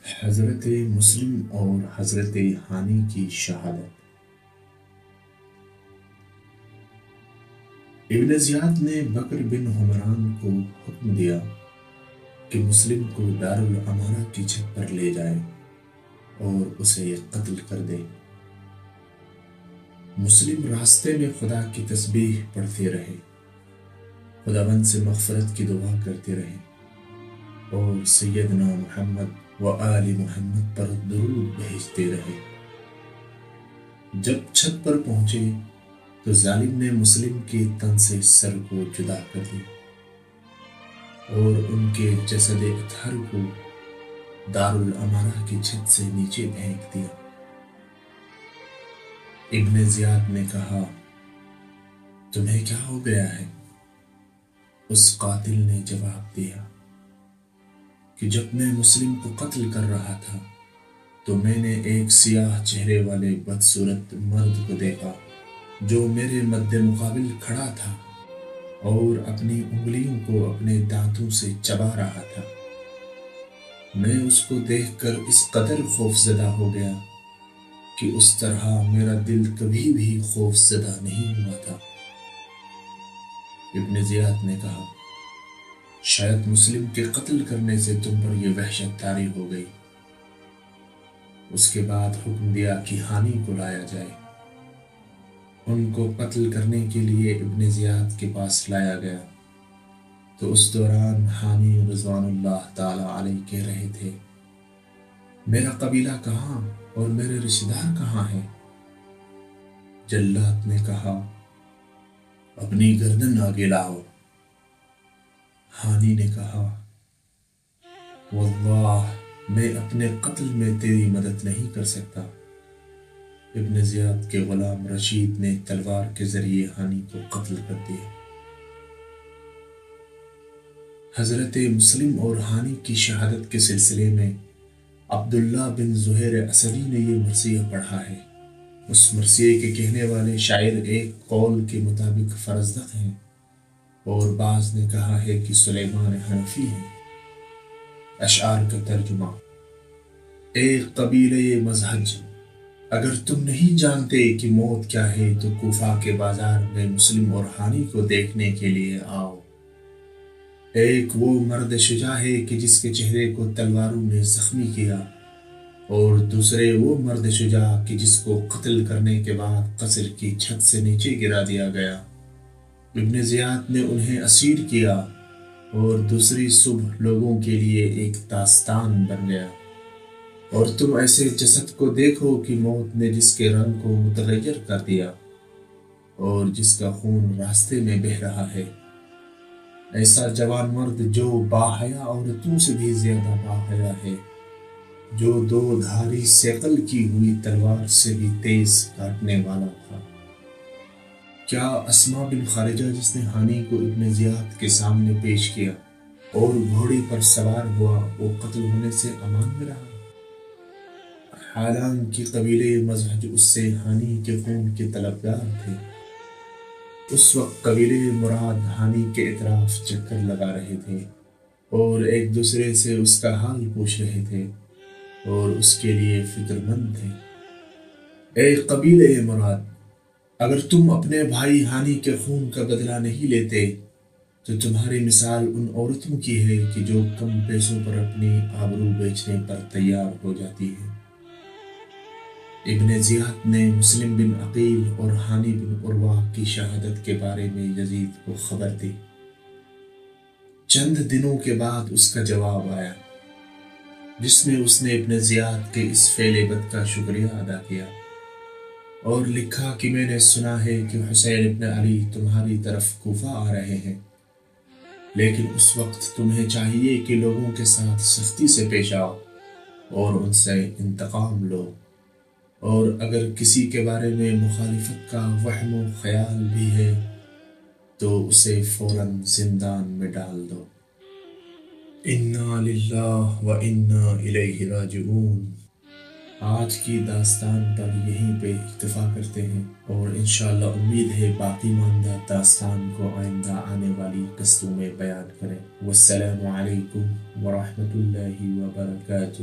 حضرت مسلم اور حضرت ہانی کی شہادت۔ ابن زیاد نے بکر بن حمران کو حکم دیا کہ مسلم کو دارالامارہ کی چھت پر لے جائے اور اسے قتل کر دے۔ مسلم راستے میں خدا کی تسبیح پڑھتے رہے، خداوند سے مغفرت کی دعا کرتے رہے اور سیدنا محمد و آل محمد پر درود بھیجتے رہے۔ جب چھت پر پہنچے تو ظالم نے مسلم کے تن سے سر کو جدا کر دیا اور ان کے جسد اطہر کو دارالامارہ کی چھت سے نیچے پھینک دیا۔ ابن زیاد نے کہا، تمہیں کیا ہو گیا ہے؟ اس قاتل نے جواب دیا کہ جب میں مسلم کو قتل کر رہا تھا تو میں نے ایک سیاہ چہرے والے بدصورت مرد کو دیکھا جو میرے مد مقابل کھڑا تھا اور اپنی انگلیوں کو اپنے دانتوں سے چبا رہا تھا۔ میں اس کو دیکھ کر اس قدر خوفزدہ ہو گیا کہ اس طرح میرا دل کبھی بھی خوفزدہ نہیں ہوا تھا۔ ابن زیاد نے کہا، شاید مسلم کے قتل کرنے سے تم پر یہ وحشت طاری ہو گئی۔ اس کے بعد حکم دیا کہ ہانی کو لایا جائے۔ ان کو قتل کرنے کے لیے ابن زیاد کے پاس لایا گیا تو اس دوران ہانی رضوان اللہ تعالی علیہ کہہ رہے تھے، میرا قبیلہ کہاں اور میرے رشتہ دار کہاں ہیں؟ جلاد نے کہا، اپنی گردن آگے لاؤ۔ ہانی نے کہا، واللہ میں اپنے قتل میں تیری مدد نہیں کر سکتا۔ ابن زیاد کے غلام رشید نے تلوار کے ذریعے ہانی کو قتل کر دیا۔ حضرت مسلم اور ہانی کی شہادت کے سلسلے میں عبداللہ بن زہیر اسدی نے یہ مرثیہ پڑھا ہے۔ اس مرثیے کے کہنے والے شاعر ایک قول کے مطابق فرزدق ہیں اور بعض نے کہا ہے کہ سلیمان حنفی ہیں۔ اشعار کا ترجمہ۔ اے قبیلہ مزہج، اگر تم نہیں جانتے کہ موت کیا ہے تو کوفہ کے بازار میں مسلم اور ہانی کو دیکھنے کے لیے آؤ۔ ایک وہ مرد شجاع ہے کہ جس کے چہرے کو تلواروں نے زخمی کیا، اور دوسرے وہ مرد شجاع کہ جس کو قتل کرنے کے بعد قصر کی چھت سے نیچے گرا دیا گیا۔ ابن زیاد نے انہیں اسیر کیا اور دوسری صبح لوگوں کے لیے ایک داستان بن گیا۔ اور تم ایسے جسد کو دیکھو کہ موت نے جس کے رنگ کو متغیر کر دیا اور جس کا خون راستے میں بہہ رہا ہے۔ ایسا جوان مرد جو باحیا عورتوں سے بھی زیادہ باحیا ہے، جو دو دھاری صقل کی ہوئی تلوار سے بھی تیز کاٹنے والا تھا۔ کیا اسما بن خارجہ جس نے ہانی کو ابن زیاد کے سامنے پیش کیا اور گھوڑے پر سوار ہوا، وہ قتل ہونے سے امان میں رہا؟ حالانکہ قبیلے مزہج اس سے ہانی کے خون کے طلبگار تھے۔ اس وقت قبیلے مراد ہانی کے اطراف چکر لگا رہے تھے اور ایک دوسرے سے اس کا حال پوچھ رہے تھے اور اس کے لیے فکر مند تھے۔ اے قبیلے مراد، اگر تم اپنے بھائی ہانی کے خون کا بدلہ نہیں لیتے تو تمہاری مثال ان عورتوں کی ہے کہ جو کم پیسوں پر اپنی آبرو بیچنے پر تیار ہو جاتی ہے۔ ابن زیاد نے مسلم بن عقیل اور ہانی بن عروہ کی شہادت کے بارے میں یزید کو خبر دی۔ چند دنوں کے بعد اس کا جواب آیا جس میں اس نے ابن زیاد کے اس فعل بد کا شکریہ ادا کیا اور لکھا کہ میں نے سنا ہے کہ حسین ابن علی تمہاری طرف کوفہ آ رہے ہیں، لیکن اس وقت تمہیں چاہیے کہ لوگوں کے ساتھ سختی سے پیش آؤ اور ان سے انتقام لو، اور اگر کسی کے بارے میں مخالفت کا وہم و خیال بھی ہے تو اسے فوراً زندان میں ڈال دو۔ انا للہ و انا الیہ راجعون۔ آج کی داستان پر یہیں پہ اکتفا کرتے ہیں اور انشاءاللہ امید ہے باقی ماندہ داستان کو آئندہ آنے والی قسطوں میں بیان کریں۔ والسلام علیکم ورحمۃ اللہ وبرکاتہ۔